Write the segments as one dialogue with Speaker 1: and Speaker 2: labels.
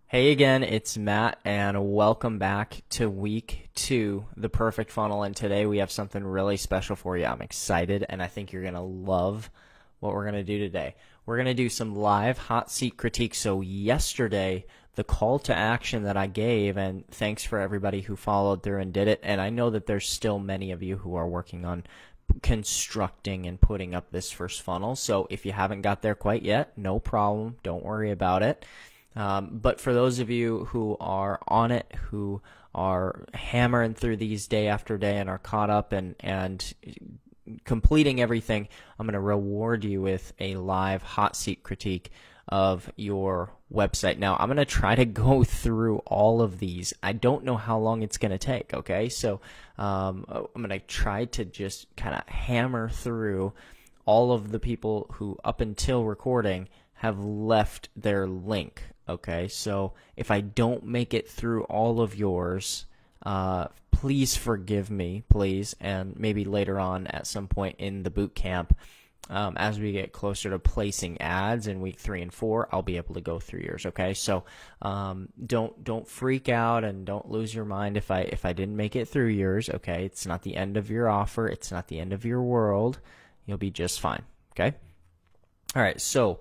Speaker 1: Hey again, it's Matt, and welcome back to week 2, The Perfect Funnel. And today we have something really special for you. I'm excited, and I think you're going to love what we're going to do today. We're going to do some live hot seat critiques. So yesterday, the call to action that I gave, and thanks for everybody who followed through and did it. And I know that there's still many of you who are working on constructing and putting up this first funnel. So if you haven't got there quite yet, no problem. Don't worry about it. But for those of you who are on it, who are hammering through these day after day and are caught up and completing everything, I'm going to reward you with a live hot seat critique of your website. Now, I'm going to try to go through all of these. I don't know how long it's going to take, okay? So I'm going to try to just kind of hammer through all of the people who, up until recording, have left their link. Okay, so if I don't make it through all of yours, please forgive me, please, and maybe later on at some point in the boot camp, as we get closer to placing ads in week 3 and 4, I'll be able to go through yours. Okay, so don't freak out and don't lose your mind if I didn't make it through yours. Okay, it's not the end of your offer. It's not the end of your world. You'll be just fine. Okay. All right. So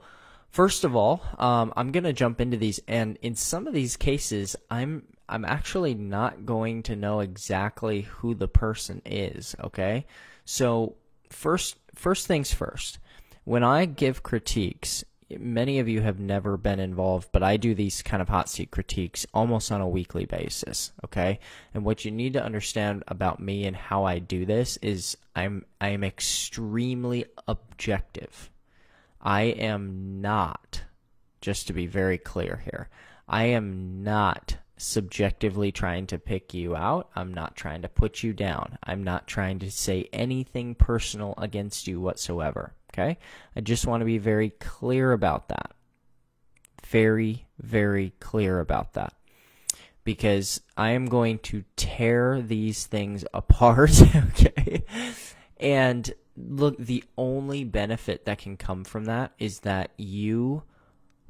Speaker 1: first of all, I'm going to jump into these, and in some of these cases, I'm actually not going to know exactly who the person is, okay? So first things first, when I give critiques, many of you have never been involved, but I do these kind of hot seat critiques almost on a weekly basis, okay? And what you need to understand about me and how I do this is I'm extremely objective. I am not, just to be very clear here, I am not subjectively trying to pick you out. I'm not trying to put you down. I'm not trying to say anything personal against you whatsoever, okay? I just want to be very clear about that. Very, very clear about that. Because I am going to tear these things apart, okay? And look, the only benefit that can come from that is that you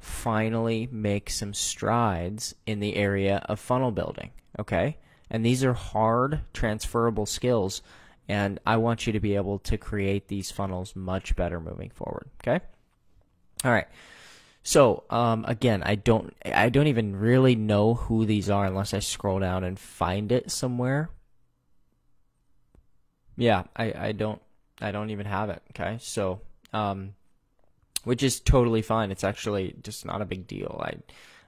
Speaker 1: finally make some strides in the area of funnel building, okay? And these are hard transferable skills, and I want you to be able to create these funnels much better moving forward, okay? All right. So, again, I don't even really know who these are unless I scroll down and find it somewhere. Yeah, I don't even have it, okay? So, which is totally fine. It's actually just not a big deal.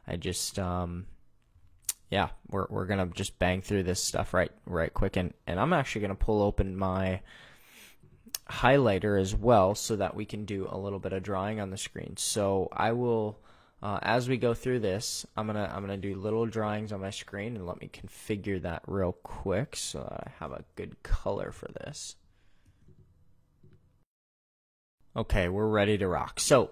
Speaker 1: I just, yeah, we're gonna just bang through this stuff right quick, and I'm actually gonna pull open my highlighter as well so that we can do a little bit of drawing on the screen. So I will, as we go through this, I'm gonna do little drawings on my screen, and let me configure that real quick so that I have a good color for this. Okay, we're ready to rock. So,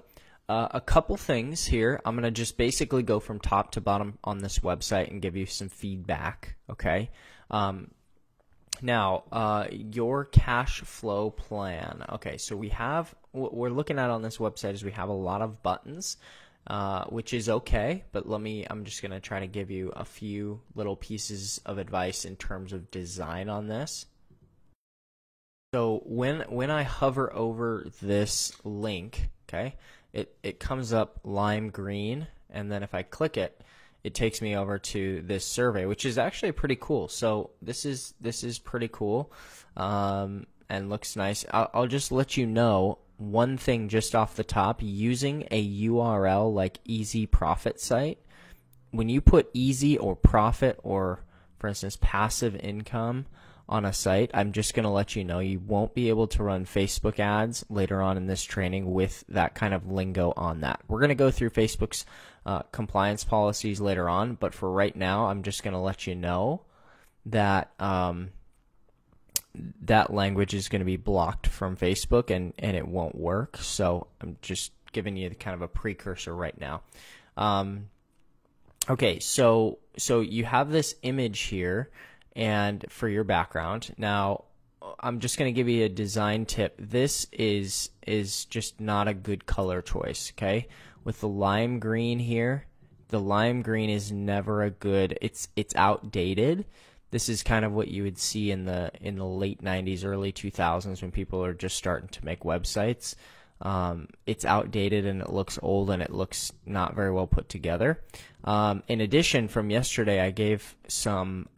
Speaker 1: a couple things here. I'm going to just basically go from top to bottom on this website and give you some feedback, okay? Now, your cash flow plan. Okay, so what we're looking at on this website is we have a lot of buttons, which is okay, but I'm just going to try to give you a few little pieces of advice in terms of design on this. So when I hover over this link, okay, it comes up lime green, and then if I click it, it takes me over to this survey, which is actually pretty cool. So this is pretty cool, and looks nice. I'll just let you know one thing just off the top. Using a URL like Easy Profit Site, when you put easy or profit or, for instance, passive income on a site, I'm just going to let you know you won't be able to run Facebook ads later on in this training with that kind of lingo on that. We're going to go through Facebook's compliance policies later on, but for right now, I'm just going to let you know that that language is going to be blocked from Facebook, and it won't work. So I'm just giving you kind of a precursor right now. Okay, so you have this image here, and for your background. Now, I'm just going to give you a design tip. This is just not a good color choice, okay? With the lime green here, the lime green is never a good, it's outdated. This is kind of what you would see in the late 90s, early 2000s when people are just starting to make websites. It's outdated and it looks old and it looks not very well put together. In addition, from yesterday, I gave some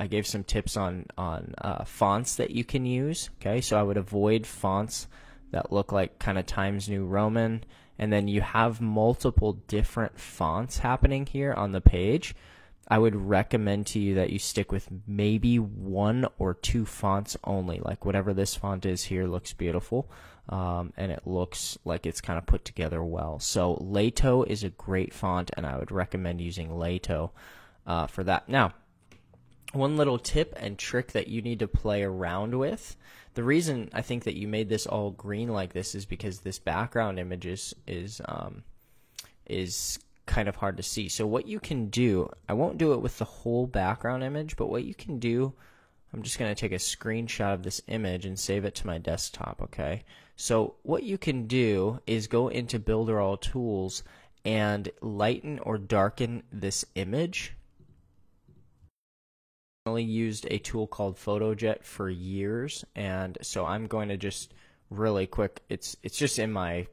Speaker 1: tips on fonts that you can use. Okay, so I would avoid fonts that look like kind of Times New Roman, and then you have multiple different fonts happening here on the page. I would recommend to you that you stick with maybe 1 or 2 fonts only. Like whatever this font is here looks beautiful, and it looks like it's kind of put together well. So Lato is a great font, and I would recommend using Lato for that. Now, one little tip and trick that you need to play around with. The reason I think that you made this all green like this is because this background image is kind of hard to see. So what you can do, I won't do it with the whole background image, but what you can do, I'm just going to take a screenshot of this image and save it to my desktop, okay? So what you can do is go into Builder All Tools and lighten or darken this image. I only used a tool called PhotoJet for years, and so I'm going to just really quick, it's in my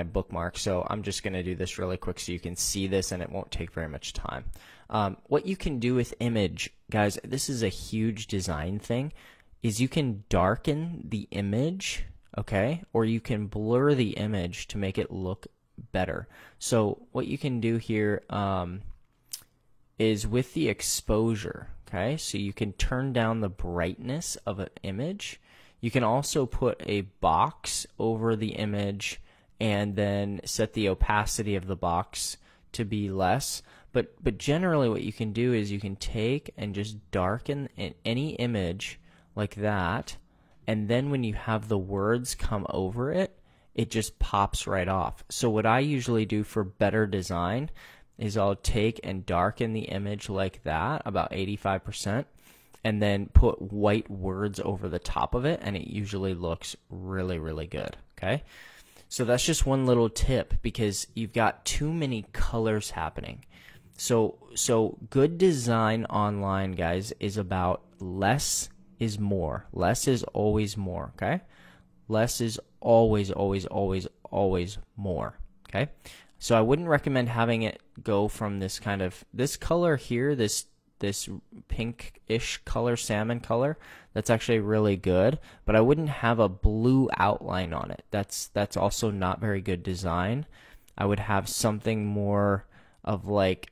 Speaker 1: bookmark, so I'm just going to do this really quick so you can see this and it won't take very much time. What you can do with image, guys, this is a huge design thing, is you can darken the image, okay, or you can blur the image to make it look better. So what you can do here is with the exposure, okay, so you can turn down the brightness of an image. You can also put a box over the image and then set the opacity of the box to be less. But generally what you can do is you can take and just darken any image like that, and then when you have the words come over it, it just pops right off. So what I usually do for better design is I'll take and darken the image like that, about 85%, and then put white words over the top of it, and it usually looks really, really good, okay? So that's just one little tip because you've got too many colors happening. So good design online, guys, is about less is more. Less is always more, okay? Less is always, always, always, always more, okay? So I wouldn't recommend having it go from this kind of, this color here, this pinkish color, salmon color, that's actually really good, but I wouldn't have a blue outline on it. That's also not very good design. I would have something more of like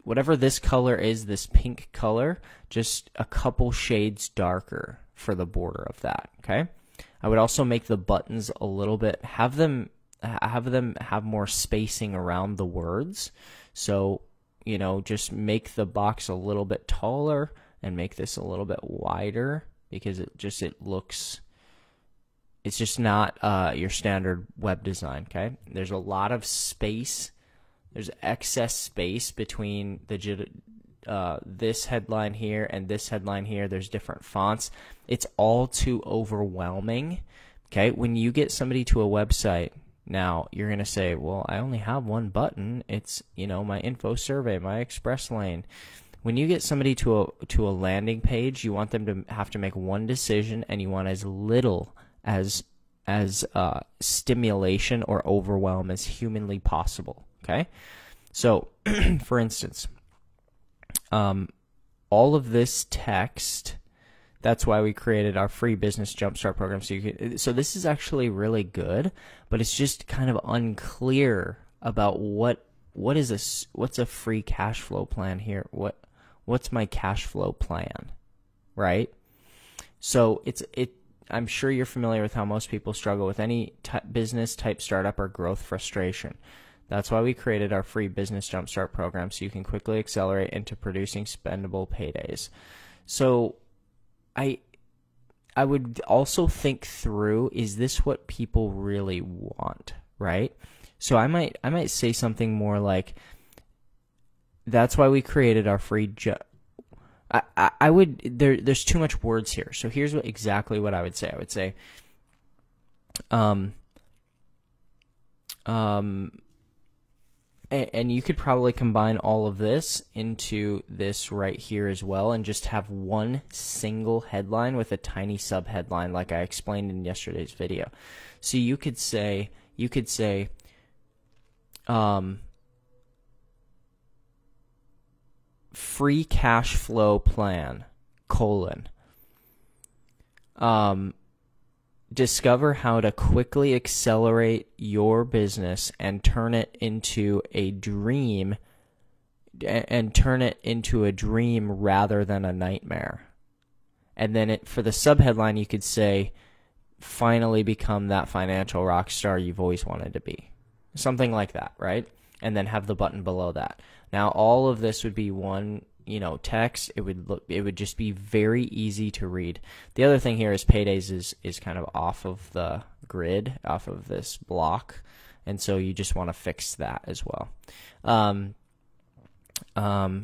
Speaker 1: whatever this color is, this pink color, just a couple shades darker for the border of that, okay? I would also make the buttons a little bit, have them have more spacing around the words. So, you know, just make the box a little bit taller and make this a little bit wider because it's just not your standard web design, okay? There's a lot of space. There's excess space between this headline here and this headline here. There's different fonts. It's all too overwhelming, okay? When you get somebody to a website, now, you're going to say, well, I only have one button. It's, you know, my info survey, my express lane. When you get somebody to a landing page, you want them to have to make one decision, and you want as little as stimulation or overwhelm as humanly possible, okay? So, for instance, all of this text, that's why we created our free business jumpstart program. So this is actually really good, but it's just kind of unclear about what's a free cash flow plan here. What's my cash flow plan, right? So I'm sure you're familiar with how most people struggle with any business type startup or growth frustration. That's why we created our free business jumpstart program, so you can quickly accelerate into producing spendable paydays. So I would also think through, is this what people really want, right? So I might say something more like, that's why we created our free there's too much words here. So here's exactly what I would say. I would say And you could probably combine all of this into this right here as well and just have one single headline with a tiny subheadline like I explained in yesterday's video. So you could say free cash flow plan, discover how to quickly accelerate your business and turn it into a dream rather than a nightmare. And then for the subheadline, you could say, finally become that financial rock star you've always wanted to be. Something like that, right? And then have the button below that. Now, all of this would be one, text. It would just be very easy to read. The other thing here is paydays is kind of off of the grid, off of this block, and so you just want to fix that as well.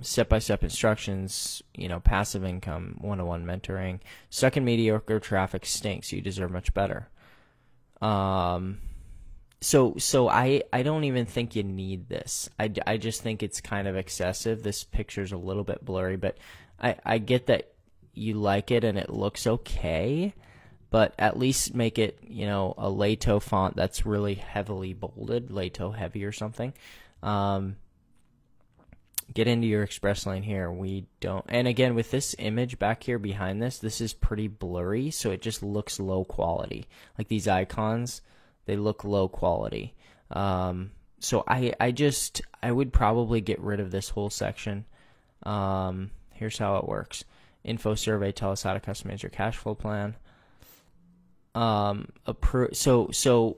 Speaker 1: Step-by-step instructions, passive income, one-on-one mentoring. Stuck in mediocre traffic stinks. You deserve much better. So I don't even think you need this. I just think it's kind of excessive. This picture's a little bit blurry, but I get that you like it and it looks okay, but at least make it, a Lato font that's really heavily bolded, Lato heavy or something. Get into your express lane here. We don't, and again, with this image back here behind this is pretty blurry, so it just looks low quality. Like these icons, they look low quality. So I would probably get rid of this whole section. Here's how it works. Info survey, tell us how to customize your cash flow plan. So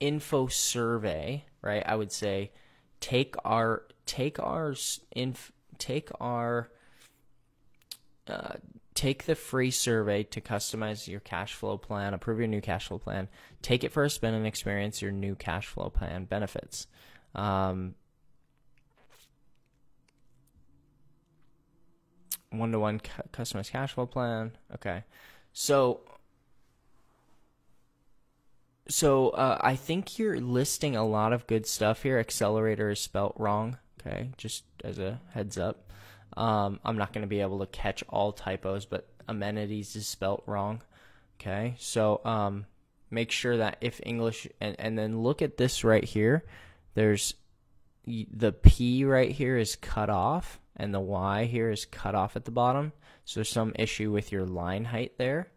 Speaker 1: info survey, right? I would say take the free survey to customize your cash flow plan, approve your new cash flow plan, take it for a spin and experience your new cash flow plan benefits. One-to-one customized cash flow plan. Okay. So I think you're listing a lot of good stuff here. Accelerator is spelt wrong. Okay, just as a heads up. I'm not going to be able to catch all typos, but amenities is spelt wrong. Okay, so make sure that if English, and then look at this right here. There's the P right here is cut off, and the Y here is cut off at the bottom. So there's some issue with your line height there.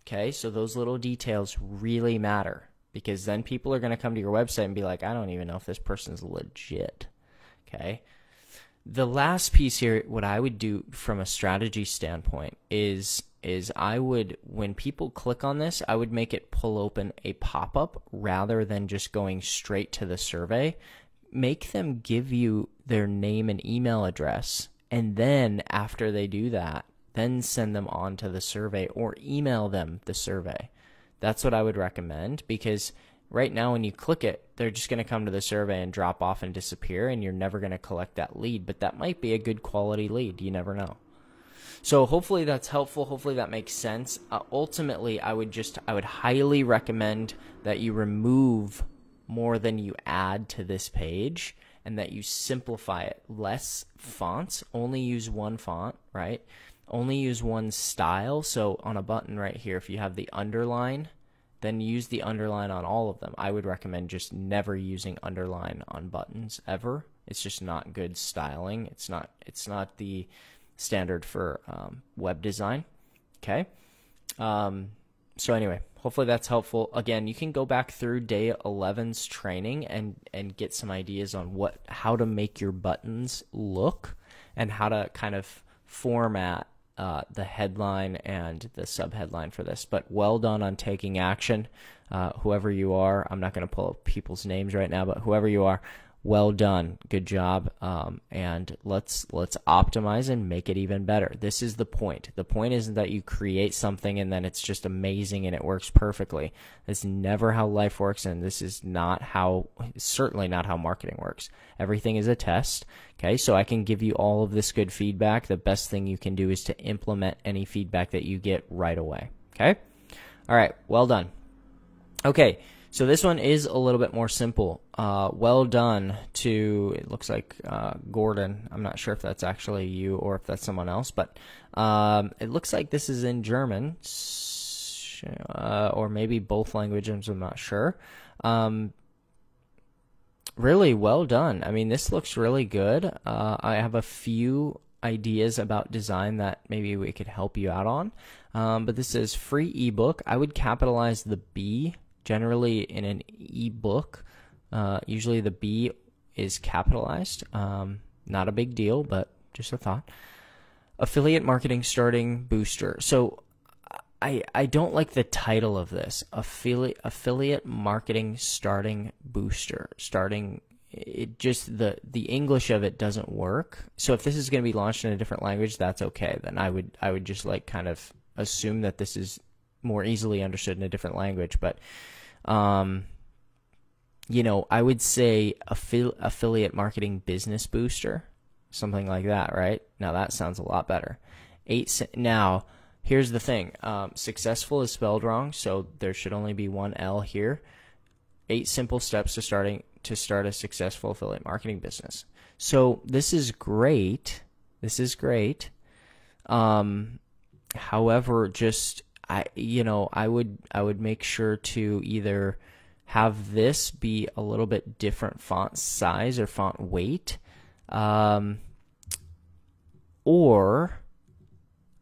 Speaker 1: Okay, so those little details really matter, because then people are going to come to your website and be like, I don't even know if this person's legit. Okay. The last piece here, what I would do from a strategy standpoint is I would, when people click on this, I would make it pull open a pop-up rather than just going straight to the survey. Make them give you their name and email address, and then after they do that, then send them on to the survey or email them the survey. That's what I would recommend, because right now when you click it, they're just going to come to the survey and drop off and disappear, and you're never going to collect that lead. But that might be a good quality lead. You never know. So hopefully that's helpful. Hopefully that makes sense. Ultimately, I would highly recommend that you remove more than you add to this page, and that you simplify it. Less fonts. Only use one font, right? Only use one style. So on a button right here, if you have the underline, then use the underline on all of them. I would recommend just never using underline on buttons ever. It's just not good styling. It's not the standard for web design. Okay. So anyway, hopefully that's helpful. Again, you can go back through day 11's training and get some ideas on how to make your buttons look and how to kind of format the headline and the subheadline for this. But well done on taking action. Whoever you are, I'm not going to pull up people's names right now, but whoever you are, well done. Good job. And let's optimize and make it even better. This is the point. The point isn't that you create something and then it's just amazing and it works perfectly. That's never how life works, and this is certainly not how marketing works. Everything is a test. Okay, so I can give you all of this good feedback. The best thing you can do is to implement any feedback that you get right away. Okay? All right, well done. Okay, So this one is a little bit more simple. Well done to, it looks like Gordon. I'm not sure if that's actually you or if that's someone else, but it looks like this is in German, or maybe both languages, I'm not sure. Really well done. I mean, this looks really good. I have a few ideas about design that maybe we could help you out on. But this is free ebook. I would capitalize the B. Generally in an ebook, usually the B is capitalized. Not a big deal, but just a thought. Affiliate marketing starting booster. So I don't like the title of this. Affiliate marketing starting booster. It just the English of it doesn't work. So if this is going to be launched in a different language, that's okay. Then I would just like kind of assume that this is more easily understood in a different language. But you know, I would say affiliate marketing business booster, something like that, right? Now that sounds a lot better. Now here's the thing. Successful is spelled wrong, so there should only be one L here. 8 simple steps to start a successful affiliate marketing business. So this is great. This is great. However, just I would make sure to either have this be a little bit different font size or font weight, or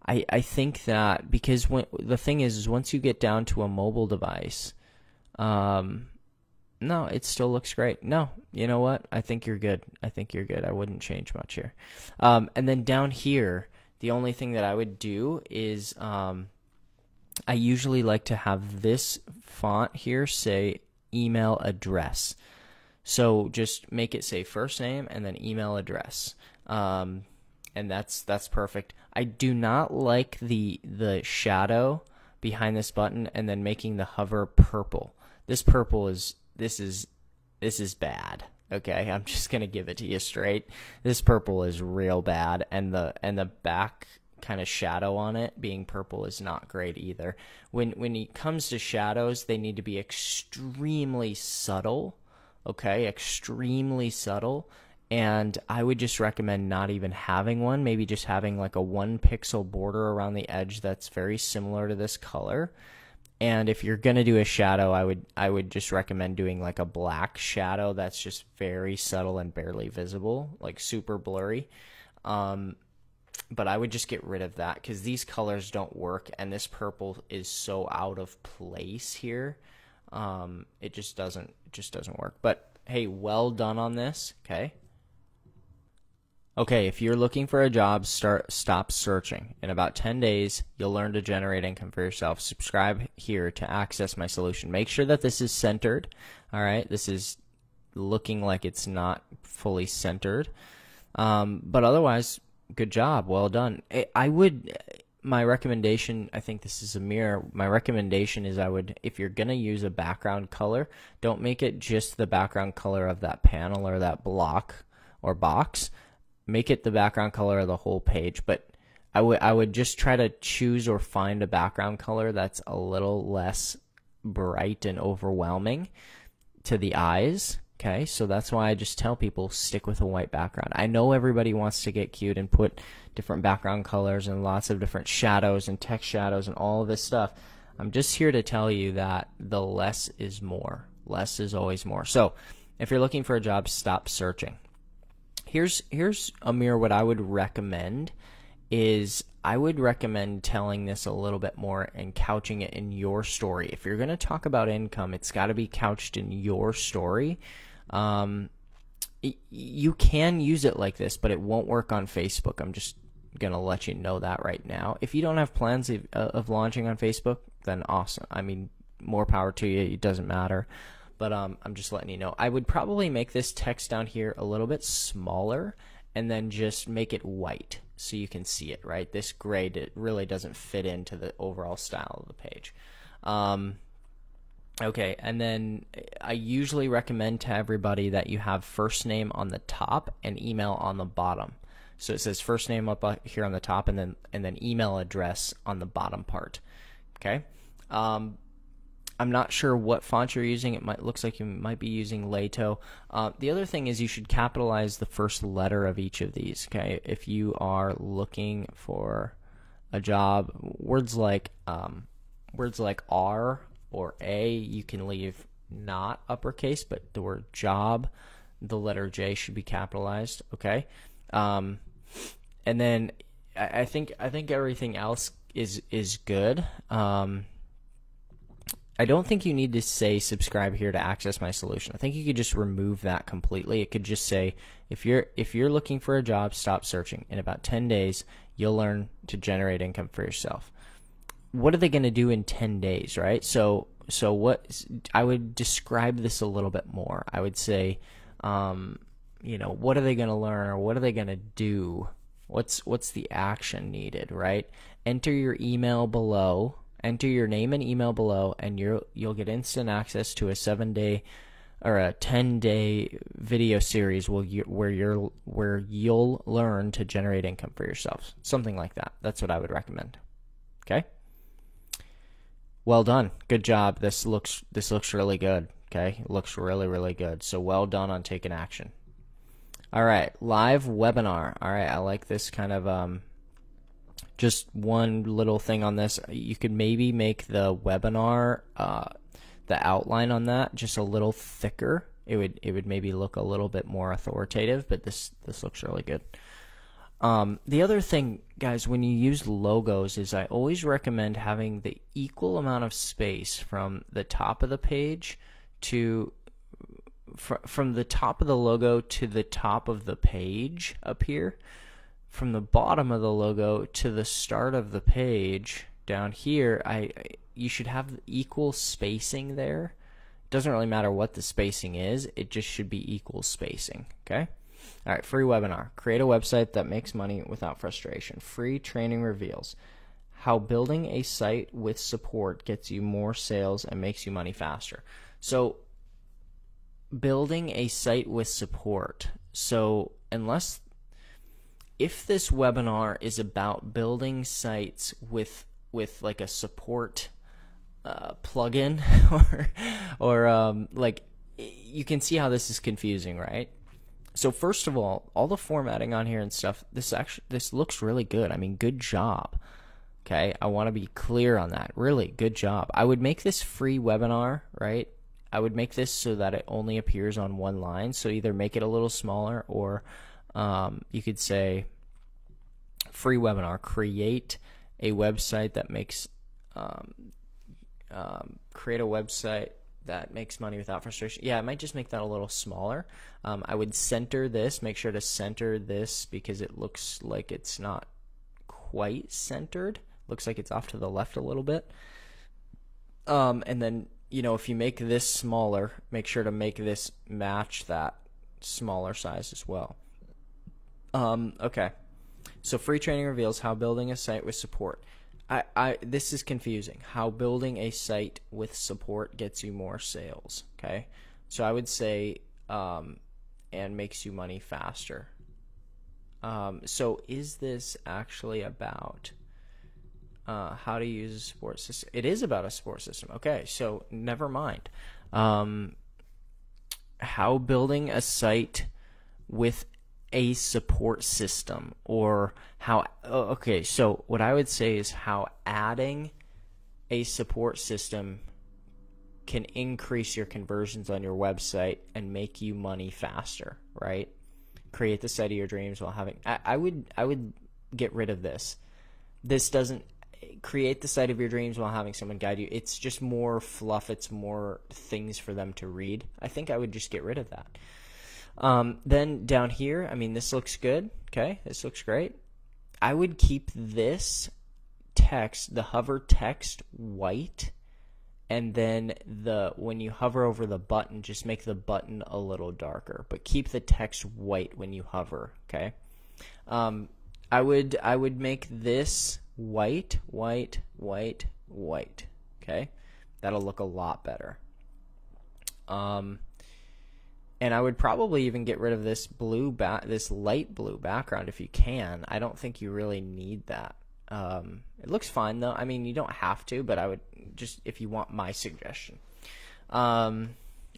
Speaker 1: I think that because the thing is once you get down to a mobile device, no, it still looks great. No, you know what? I think you're good. I wouldn't change much here. And then down here, the only thing that I would do is I usually like to have this font here say email address. So just make it say first name and then email address. And that's perfect. I do not like the shadow behind this button and then making the hover purple. This purple is this is bad. Okay, I'm just gonna give it to you straight. This purple is real bad, and the back kind of shadow on it being purple is not great either. When it comes to shadows, they need to be extremely subtle. Okay, extremely subtle. And I would just recommend not even having one, maybe just having like a 1 pixel border around the edge that's very similar to this color. And if you're going to do a shadow, I would just recommend doing like a black shadow that's just very subtle and barely visible, like super blurry. But I would just get rid of that because these colors don't work, and this purple is so out of place here. It just doesn't work. But hey, well done on this, okay? Okay, if you're looking for a job, stop searching. In about 10 days, you'll learn to generate income for yourself. Subscribe here to access my solution. Make sure that this is centered. All right, this is looking like it's not fully centered. But otherwise, good job. Well done. My recommendation, I think this is a mirror. My recommendation is if you're going to use a background color, don't make it just the background color of that panel or that block or box. Make it the background color of the whole page. But I would just try to choose or find a background color that's a little less bright and overwhelming to the eyes. Okay, so that's why I just tell people stick with a white background. I know everybody wants to get cute and put different background colors and lots of different shadows and text shadows and all of this stuff. I'm just here to tell you that the less is more. Less is always more. So if you're looking for a job, stop searching. Here's Amir, what I would recommend is I would recommend telling this a little bit more and couching it in your story. If you're going to talk about income, it's got to be couched in your story. You can use it like this, but it won't work on Facebook. I'm just going to let you know that right now. If you don't have plans of launching on Facebook, then awesome. I mean, more power to you. It doesn't matter. But I'm just letting you know. I would probably make this text down here a little bit smaller and then just make it white so you can see it, right? This gray, it really doesn't fit into the overall style of the page. Okay, and then I usually recommend to everybody that you have first name on the top and email on the bottom. So it says first name up here on the top and then email address on the bottom part. Okay. I'm not sure what font you're using. Looks like you might be using Lato. The other thing is you should capitalize the first letter of each of these. Okay, if you are looking for a job, words like R or A, you can leave not uppercase, but the word job, the letter J should be capitalized. Okay, and then I think everything else is good. I don't think you need to say subscribe here to access my solution. I think you could just remove that completely. It could just say if you're looking for a job, stop searching. In about 10 days, you'll learn to generate income for yourself. What are they going to do in 10 days, right? So what I would describe this a little bit more. I would say, what are they going to learn, or what are they going to do? What's the action needed, right? Enter your email below. Enter your name and email below, and you'll get instant access to a 7-day or a 10-day video series where you'll learn to generate income for yourself. Something like that. That's what I would recommend. Okay? Well done. Good job. This looks really good. Okay? It looks really, really good. So well done on taking action. All right, live webinar. All right, I like this kind of just one little thing on this. You could maybe make the webinar, the outline on that just a little thicker. It would maybe look a little bit more authoritative, but this looks really good. The other thing, guys, when you use logos is I always recommend having the equal amount of space from the top of the page to from the top of the logo to the top of the page up here, from the bottom of the logo to the start of the page down here. You should have equal spacing there. It doesn't really matter what the spacing is, it just should be equal spacing. Okay? All right, free webinar. Create a website that makes money without frustration. Free training reveals how building a site with support gets you more sales and makes you money faster. So building a site with support. So if this webinar is about building sites with like a support plugin or like, you can see how this is confusing, right? So first of all the formatting on here and stuff, this looks really good. I mean, good job. Okay, I want to be clear on that. Really good job. I would make this free webinar, right? I would make this so that it only appears on one line. So either make it a little smaller, or you could say free webinar, create a website that makes create a website that makes money without frustration. Yeah, I might just make that a little smaller. I would center this, make sure to center this because it looks like it's not quite centered. Looks like it's off to the left a little bit. And then, if you make this smaller, make sure to make this match that smaller size as well. Okay. So free training reveals how building a site with support. This is confusing. How building a site with support gets you more sales. Okay. So I would say, and makes you money faster. So is this actually about how to use a support system? It is about a support system. Okay, so never mind. How building a site with a support system, or how, okay, so what I would say is how adding a support system can increase your conversions on your website and make you money faster, right? Create the site of your dreams while having, I would get rid of this. This doesn't create the site of your dreams while having someone guide you. It's just more fluff. It's more things for them to read. I think I would just get rid of that. Then down here, I mean, this looks good. Okay, this looks great. I would keep this text, the hover text, white, and then when you hover over the button, just make the button a little darker, but keep the text white when you hover. Okay. I would make this white. Okay, that'll look a lot better. And I would probably even get rid of this this light blue background if you can. I don't think you really need that. It looks fine though. I mean, you don't have to, but I would just, if you want my suggestion.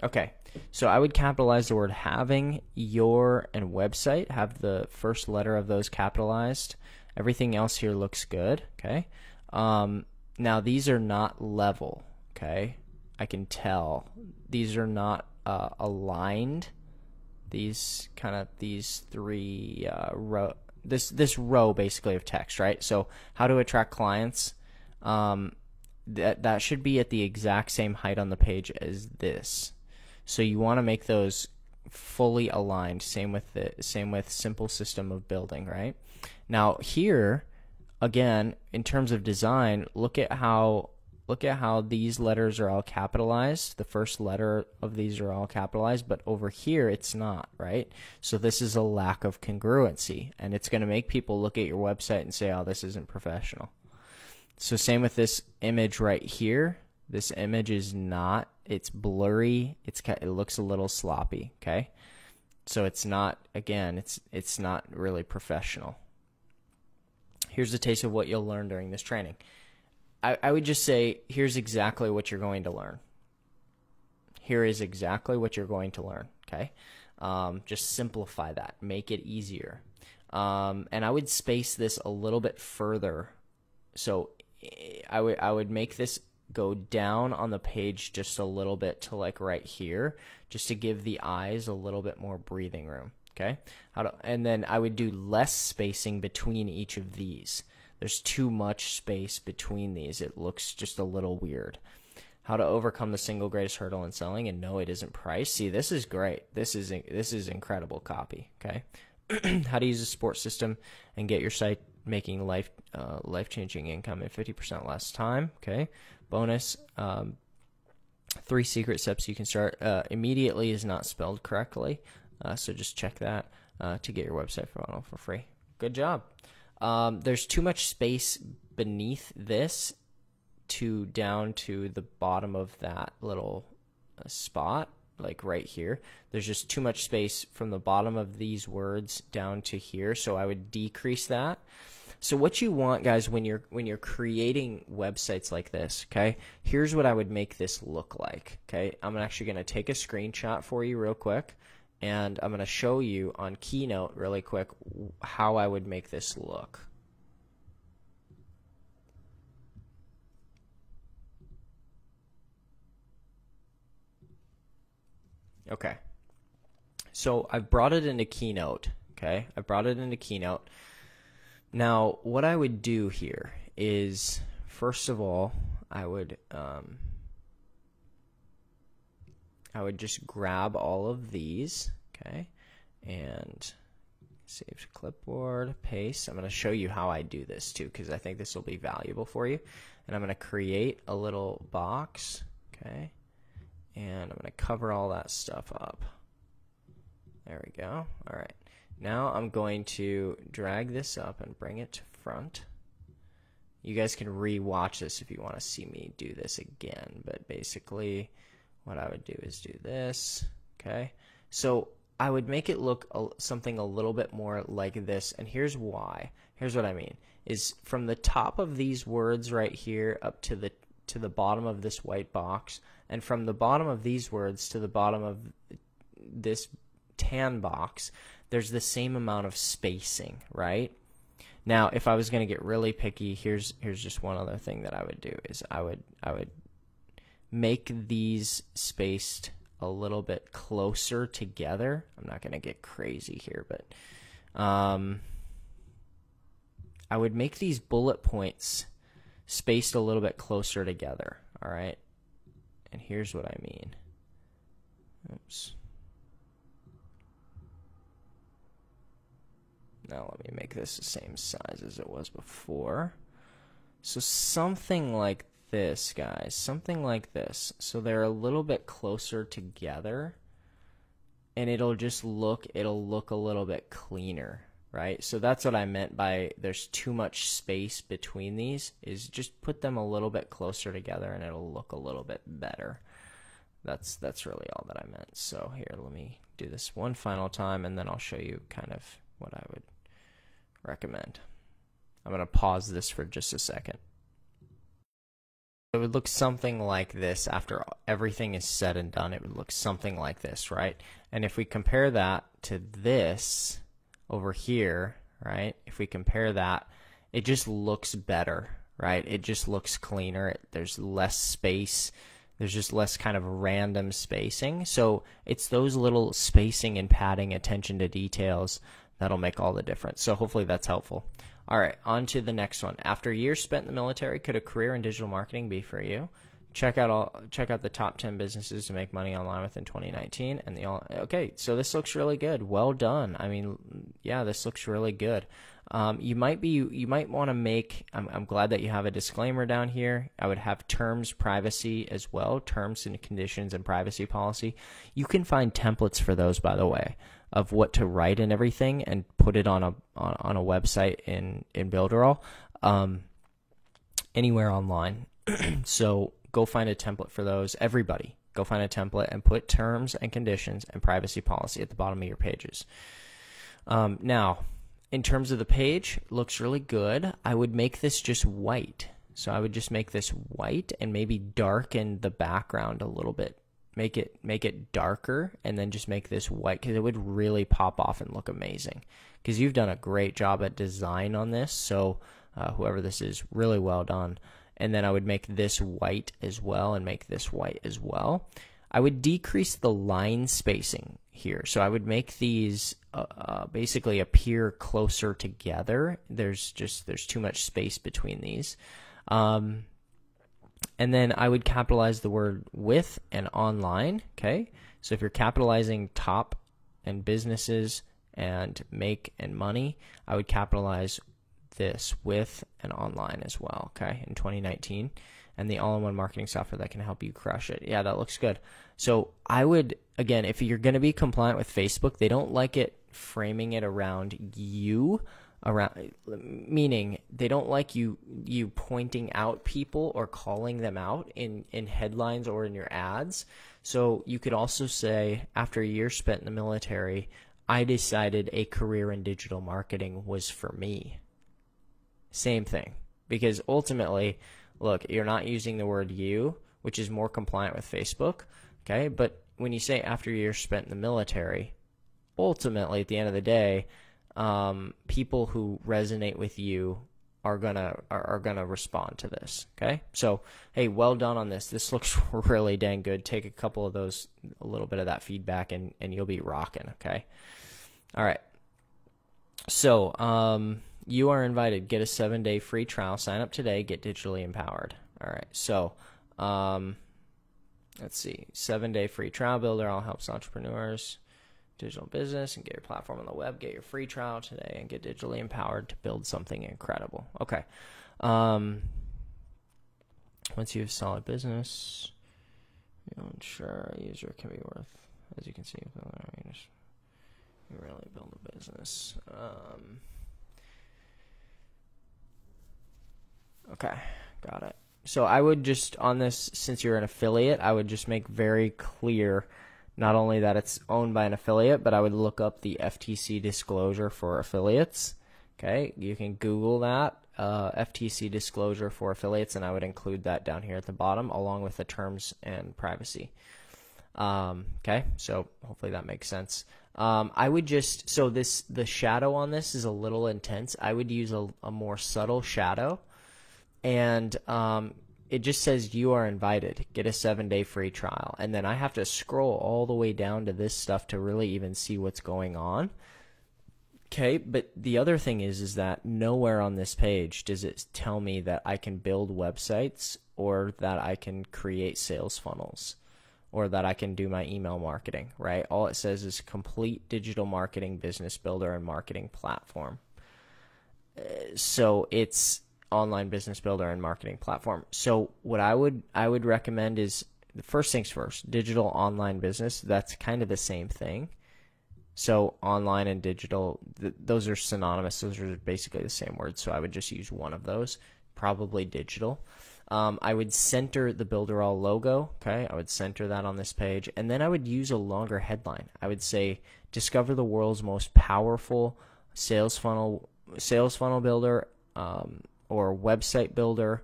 Speaker 1: Okay, so I would capitalize the word having, your, and website. Have the first letter of those capitalized. Everything else here looks good, okay? Now, these are not level, okay? I can tell. These are not aligned. These three this row basically of text, right? So how to attract clients, that should be at the exact same height on the page as this. So you want to make those fully aligned. Same with simple system of building, right? Now here, again, in terms of design, look at how these letters are all capitalized. The first letter of these are all capitalized, but over here it's not, right? So this is a lack of congruency, and it's going to make people look at your website and say, oh, this isn't professional. So same with this image right here. This image is not, it's blurry, it looks a little sloppy, okay? So it's not, again, it's not really professional. Here's a taste of what you'll learn during this training. I would just say, here's exactly what you're going to learn. Here is exactly what you're going to learn, okay? Just simplify that. Make it easier. And I would space this a little bit further. So I would make this go down on the page just a little bit to like right here, just to give the eyes a little bit more breathing room, okay? And then I would do less spacing between each of these. There's too much space between these. It looks just a little weird. How to overcome the single greatest hurdle in selling, and no, it isn't price. See, this is great. This is incredible copy, okay? How to use a support system and get your site making life-changing income in 50% less time, okay? Bonus, 3 secret steps you can start. Immediately is not spelled correctly, so just check that to get your website funnel for free. Good job. There's too much space beneath this down to the bottom of that little spot, like right here. There's just too much space from the bottom of these words down to here, so I would decrease that. So what you want, guys, when you're creating websites like this, okay, here's what I would make this look like, okay? I'm actually going to take a screenshot for you real quick, and I'm going to show you on Keynote really quick how I would make this look. Okay. So I've brought it into Keynote, okay? I brought it into Keynote. Now, what I would do here is, first of all, I would just grab all of these, okay, and save to clipboard, paste. I'm going to show you how I do this too, because I think this will be valuable for you. And I'm going to create a little box, okay, and I'm going to cover all that stuff up. There we go. All right. Now I'm going to drag this up and bring it to front. You guys can re-watch this if you want to see me do this again, but basically what I would do is do this, okay? So I would make it look something a little bit more like this, and here's why. Here's what I mean, is from the top of these words right here up to the bottom of this white box, and from the bottom of these words to the bottom of this tan box, there's the same amount of spacing, right? Now, if I was going to get really picky, here's just one other thing that I would do is I would make these spaced a little bit closer together. I'm not going to get crazy here, but I would make these bullet points spaced a little bit closer together, all right? And here's what I mean. Oops. Now let me make this the same size as it was before. So something like this, guys. Something like this. So they're a little bit closer together, and it'll look a little bit cleaner, right? So that's what I meant by there's too much space between these, is just put them a little bit closer together and it'll look a little bit better. That's really all that I meant. So here, let me do this one final time, and then I'll show you kind of what I would recommend. I'm going to pause this for just a second. It would look something like this after everything is said and done. It would look something like this, right? And if we compare that to this over here, right? If we compare that, it just looks better, right? It just looks cleaner. There's less space. There's just less kind of random spacing. So it's those little spacing and padding, attention to details, that'll make all the difference. So hopefully that's helpful. All right, on to the next one. After years spent in the military, could a career in digital marketing be for you? Check out the top 10 businesses to make money online within 2019. Okay, so this looks really good. Well done. I mean, yeah, this looks really good. You might want to make. I'm glad that you have a disclaimer down here. I would have terms, privacy as well, terms and conditions and privacy policy. You can find templates for those, by the way, of what to write and everything, and put it on a website in Builderall, anywhere online. So go find a template for those. Everybody, go find a template and put terms and conditions and privacy policy at the bottom of your pages. Now, in terms of the page, looks really good. I would make this just white. So I would just make this white and maybe darken the background a little bit. Make it darker, and then just make this white, because it would really pop off and look amazing. Because you've done a great job at design on this, so whoever this is, really well done. And then I would make this white as well, and make this white as well. I would decrease the line spacing here, so I would make these basically appear closer together. There's too much space between these. And then I would capitalize the word with and online, okay? So if you're capitalizing top and businesses and make and money, I would capitalize this with and online as well, okay, in 2019. And the all-in-one marketing software that can help you crush it. Yeah, that looks good. So I would, again, if you're going to be compliant with Facebook, they don't like it framing it around you, meaning they don't like you pointing out people or calling them out in headlines or in your ads. So you could also say, after a year spent in the military, I decided a career in digital marketing was for me. Same thing, because ultimately, look, you're not using the word you, which is more compliant with Facebook, okay? But when you say after a year spent in the military, ultimately at the end of the day, people who resonate with you are gonna respond to this, okay? So, hey, well done on this. This looks really dang good. Take a couple of those, a little bit of that feedback, and you'll be rocking, okay? All right. So, you are invited. Get a 7-day free trial. Sign up today. Get digitally empowered. All right. So, let's see. 7-day free trial builder. All helps entrepreneurs, digital business, and get your platform on the web. Get your free trial today and get digitally empowered to build something incredible. Okay. Once you have solid business, you'll ensure a user can be worth, as you can see, you really build a business. Okay, got it. So I would just, on this, since you're an affiliate, I would just make very clear not only that it's owned by an affiliate, but I would look up the FTC disclosure for affiliates. Okay, you can Google that, FTC disclosure for affiliates, and I would include that down here at the bottom along with the terms and privacy. Okay, so hopefully that makes sense. I would just, so the shadow on this is a little intense. I would use a more subtle shadow. And it just says you are invited. Get a 7-day free trial. And then I have to scroll all the way down to this stuff to really even see what's going on. Okay, but the other thing is that nowhere on this page does it tell me that I can build websites or that I can create sales funnels or that I can do my email marketing, right? All it says is complete digital marketing business builder and marketing platform. So it's online business builder and marketing platform. So what I would recommend is, the first things first, digital online business. That's kind of the same thing. So online and digital, those are synonymous. Those are basically the same word. So I would just use one of those, probably digital. I would center the Builderall logo. Okay, I would center that on this page, and then I would use a longer headline. I would say, discover the world's most powerful sales funnel builder or website builder,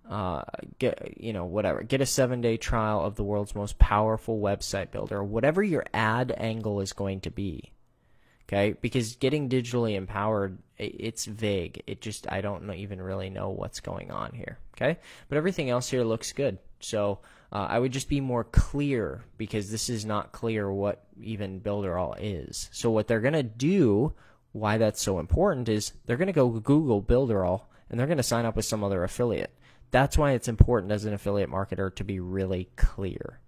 Speaker 1: whatever. Get a 7-day trial of the world's most powerful website builder, whatever your ad angle is going to be. Okay, because getting digitally empowered, it's vague. I don't even really know what's going on here. Okay, but everything else here looks good. So I would just be more clear, because this is not clear what even Builderall is. So what they're going to do, why that's so important, is they're going to go Google Builderall and they're going to sign up with some other affiliate. That's why it's important as an affiliate marketer to be really clear.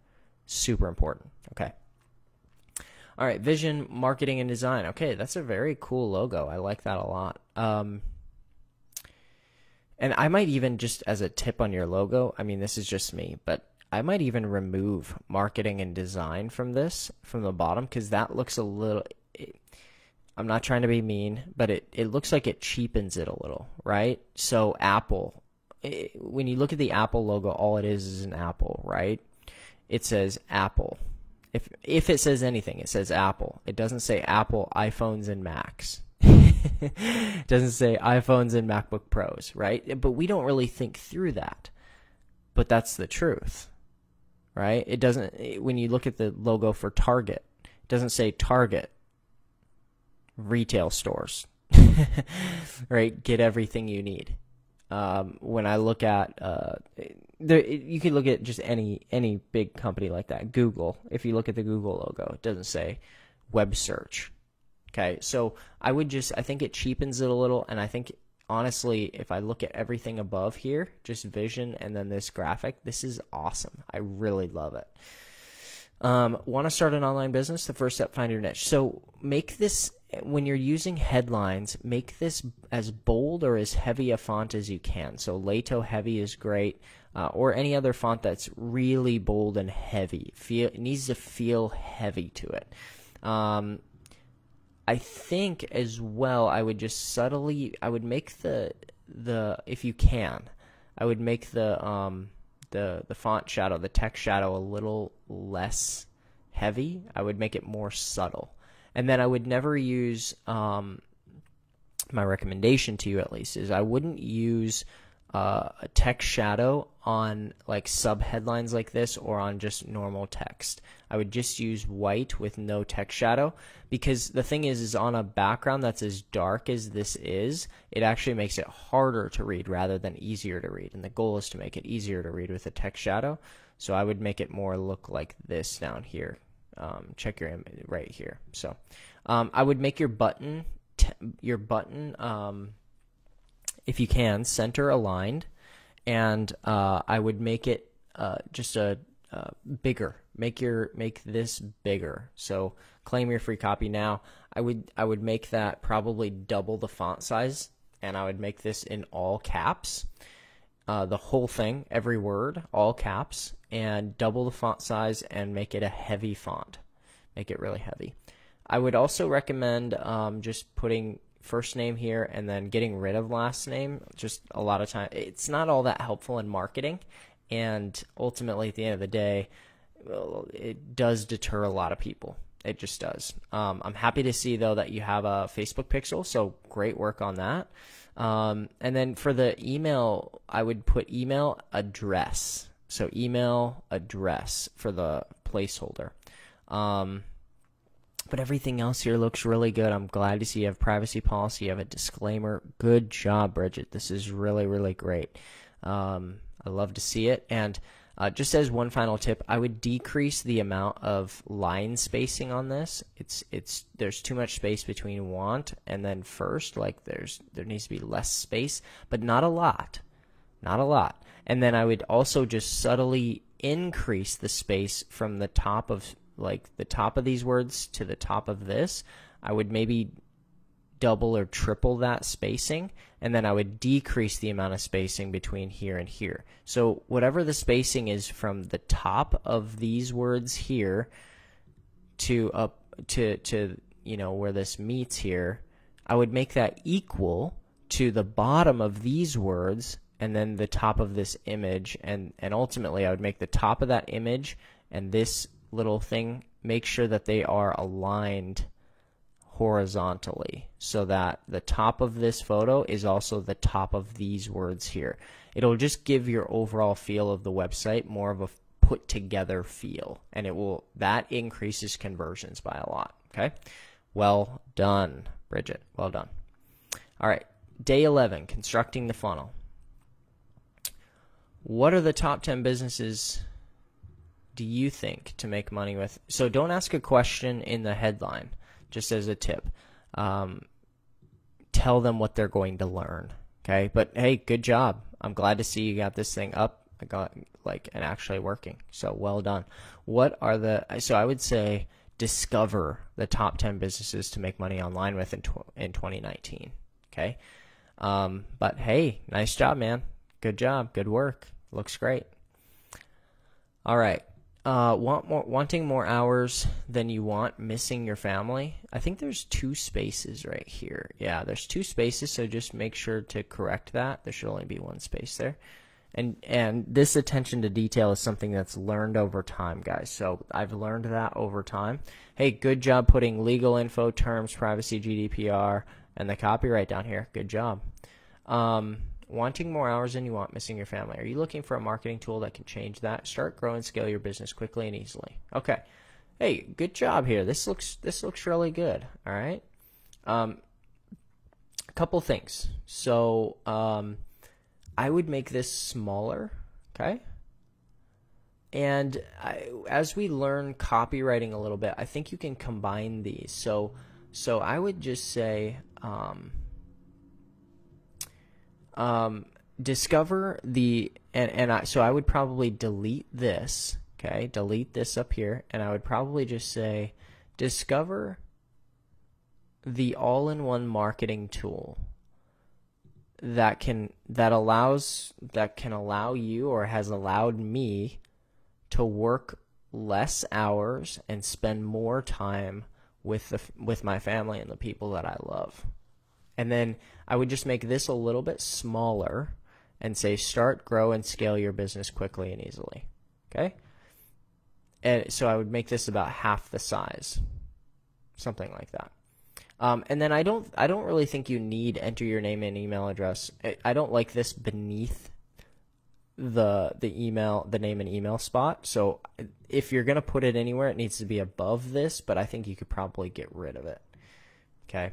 Speaker 1: Super important. Okay. All right, vision, marketing, and design. Okay, that's a very cool logo. I like that a lot. And I might even, just as a tip on your logo, I mean, this is just me, but I might even remove marketing and design from this, from the bottom, because that looks a little, I'm not trying to be mean, but it looks like it cheapens it a little, right? So Apple, when you look at the Apple logo, all it is an apple, right? It says Apple. If it says anything, it says Apple. It doesn't say Apple iPhones and Macs. It doesn't say iPhones and MacBook Pros, right? But we don't really think through that. But that's the truth, right? It doesn't, when you look at the logo for Target, it doesn't say Target retail stores, right? Get everything you need. When I look at, you can look at just any big company like that. Google, if you look at the Google logo, it doesn't say web search. Okay, so I think it cheapens it a little, and I think, honestly, if I look at everything above here, just vision and then this graphic, this is awesome. I really love it. Want to start an online business? The first step, find your niche. So make this, when you're using headlines, make this as bold or as heavy a font as you can. So Lato heavy is great, or any other font that's really bold and heavy. It needs to feel heavy to it. I think as well, I would just subtly, I would make the if you can, I would make the font shadow, the text shadow, a little less heavy. I would make it more subtle. And then I would never use, my recommendation to you at least, is I wouldn't use a text shadow on like sub headlines like this or on just normal text. I would just use white with no text shadow, because the thing is on a background that's as dark as this is, it actually makes it harder to read rather than easier to read. And the goal is to make it easier to read with a text shadow. So I would make it more look like this down here. Check your image right here. So I would make your button, if you can, center aligned, and I would make it just bigger. Make this bigger. So claim your free copy now. I would make that probably double the font size, and I would make this in all caps. The whole thing, every word, all caps, and double the font size and make it a heavy font. Make it really heavy. I would also recommend just putting first name here and then getting rid of last name. Just a lot of time, it's not all that helpful in marketing, and ultimately at the end of the day, it does deter a lot of people. It just does. I'm happy to see though that you have a Facebook pixel, so great work on that. And then for the email, I would put email address. So email address for the placeholder. But everything else here looks really good. I'm glad to see you have privacy policy, you have a disclaimer. Good job, Bridget. This is really, really great. I love to see it. And just as one final tip, I would decrease the amount of line spacing on this. There's too much space between want and then first. Like there needs to be less space, but not a lot. Not a lot. And then I would also just subtly increase the space from the top of these words to the top of this. I would maybe double or triple that spacing, and then I would decrease the amount of spacing between here and here. So whatever the spacing is from the top of these words here to up to where this meets here, I would make that equal to the bottom of these words and then the top of this image, and ultimately I would make the top of that image and this little thing, make sure that they are aligned horizontally so that the top of this photo is also the top of these words here. It'll just give your overall feel of the website more of a put together feel, and that increases conversions by a lot. Okay, well done, Bridget. Well done. All right, day 11, constructing the funnel. What are the top 10 businesses do you think to make money with? So don't ask a question in the headline, just as a tip. Tell them what they're going to learn. Okay, but hey, good job. I'm glad to see you got this thing up. I got and actually working. So well done. So I would say discover the top 10 businesses to make money online with in 2019. Okay. But hey, nice job, man. Good job. Good work. Looks great. All right. Wanting more hours than you want, missing your family. I think there's 2 spaces right here. Yeah, there's 2 spaces, so just make sure to correct that. There should only be 1 space there. And this attention to detail is something that's learned over time, guys. So I've learned that over time. Hey, good job putting legal info, terms, privacy, GDPR, and the copyright down here. Good job. Wanting more hours than you want, missing your family. Are you looking for a marketing tool that can change that? Start, grow, and scale your business quickly and easily. Okay. Hey, good job here. This looks really good. All right. A couple things. So I would make this smaller. Okay. And as we learn copywriting a little bit, I think you can combine these. So I would just say discover so I would probably delete this, okay? Delete this up here, and I would probably just say discover the all-in-one marketing tool that can allow you, or has allowed me, to work less hours and spend more time with my family and the people that I love. And then I would just make this a little bit smaller and say start, grow, and scale your business quickly and easily. Okay? And so I would make this about half the size. Something like that. And then I don't really think you need enter your name and email address. I don't like this beneath the name and email spot. So if you're going to put it anywhere, it needs to be above this, but I think you could probably get rid of it. Okay?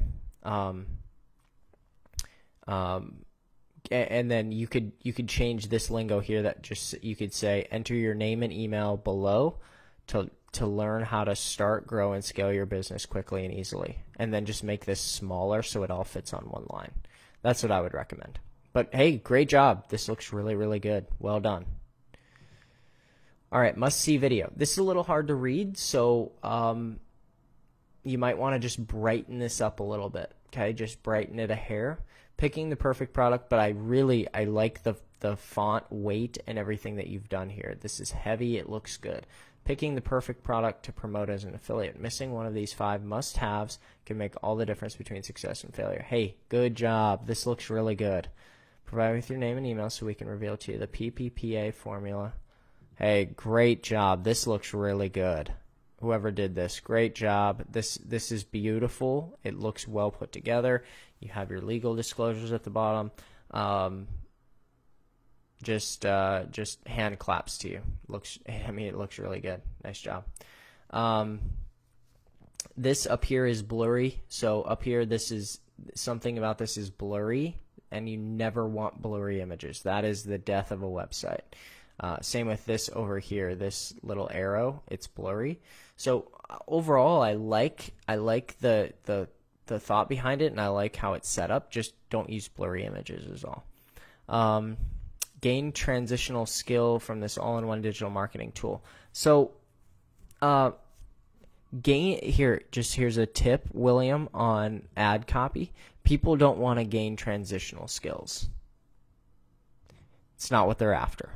Speaker 1: And then you could change this lingo here that just, you could say enter your name and email below to learn how to start, grow, and scale your business quickly and easily. And then just make this smaller so it all fits on one line. That's what I would recommend. But hey, great job. This looks really, really good. Well done. All right, must-see video. This is a little hard to read, so you might want to just brighten this up a little bit. Okay, just brighten it a hair. Picking the perfect product, but I like the font weight and everything that you've done here. This is heavy. It looks good. Picking the perfect product to promote as an affiliate. Missing one of these 5 must-haves can make all the difference between success and failure. Hey, good job. This looks really good. Provide with your name and email so we can reveal to you the PPPA formula. Hey, great job. This looks really good. Whoever did this, great job. This is beautiful. It looks well put together. You have your legal disclosures at the bottom. Just hand claps to you. It looks really good. Nice job. This up here is blurry. So up here, this is something about this is blurry, and you never want blurry images. That is the death of a website. Same with this over here, this little arrow, it's blurry. So overall, I like the thought behind it, and I like how it's set up. Just don't use blurry images is all. Gain transitional skill from this all-in-one digital marketing tool. So here's a tip, William, on ad copy. People don't want to gain transitional skills. It's not what they're after.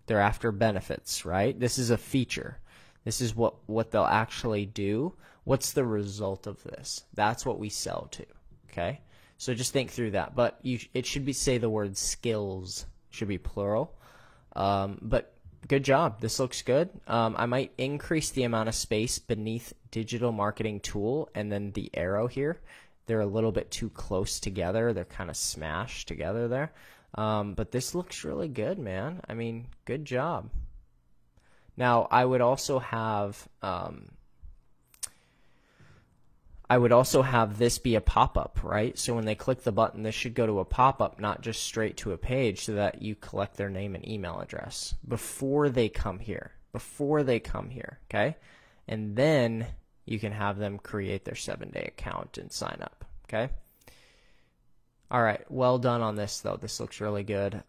Speaker 1: They're after benefits, right? This is a feature. This is what they'll actually do. What's the result of this? That's what we sell to, okay? So just think through that. But it should say the word skills. Should be plural. But good job. This looks good. I might increase the amount of space beneath digital marketing tool and then the arrow here. They're a little bit too close together. They're kind of smashed together there. But this looks really good, man. I mean, good job. Now, I would also have this be a pop-up, right? So when they click the button, this should go to a pop-up, not just straight to a page, so that you collect their name and email address before they come here. Okay? And then you can have them create their 7-day account and sign up, okay? All right, well done on this, though. This looks really good.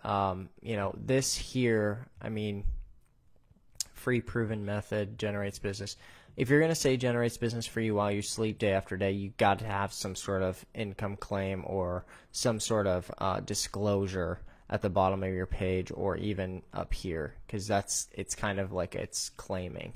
Speaker 1: This here, I mean, free proven method generates business. If you're going to say generates business for you while you sleep day after day, you got to have some sort of income claim or some sort of disclosure at the bottom of your page or even up here, because it's kind of like it's claiming.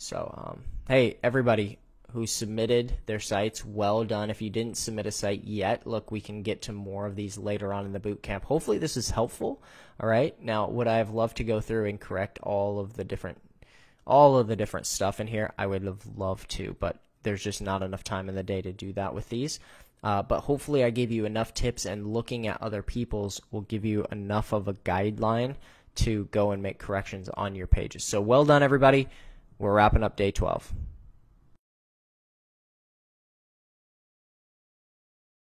Speaker 1: So, hey, everybody who submitted their sites, well done. If you didn't submit a site yet, look, we can get to more of these later on in the boot camp. Hopefully this is helpful. All right. Now, would I have loved to go through and correct all of the different stuff in here? I would have loved to, but there's just not enough time in the day to do that with these. But hopefully I gave you enough tips, and looking at other people's will give you enough of a guideline to go and make corrections on your pages. So well done, everybody. We're wrapping up day 12.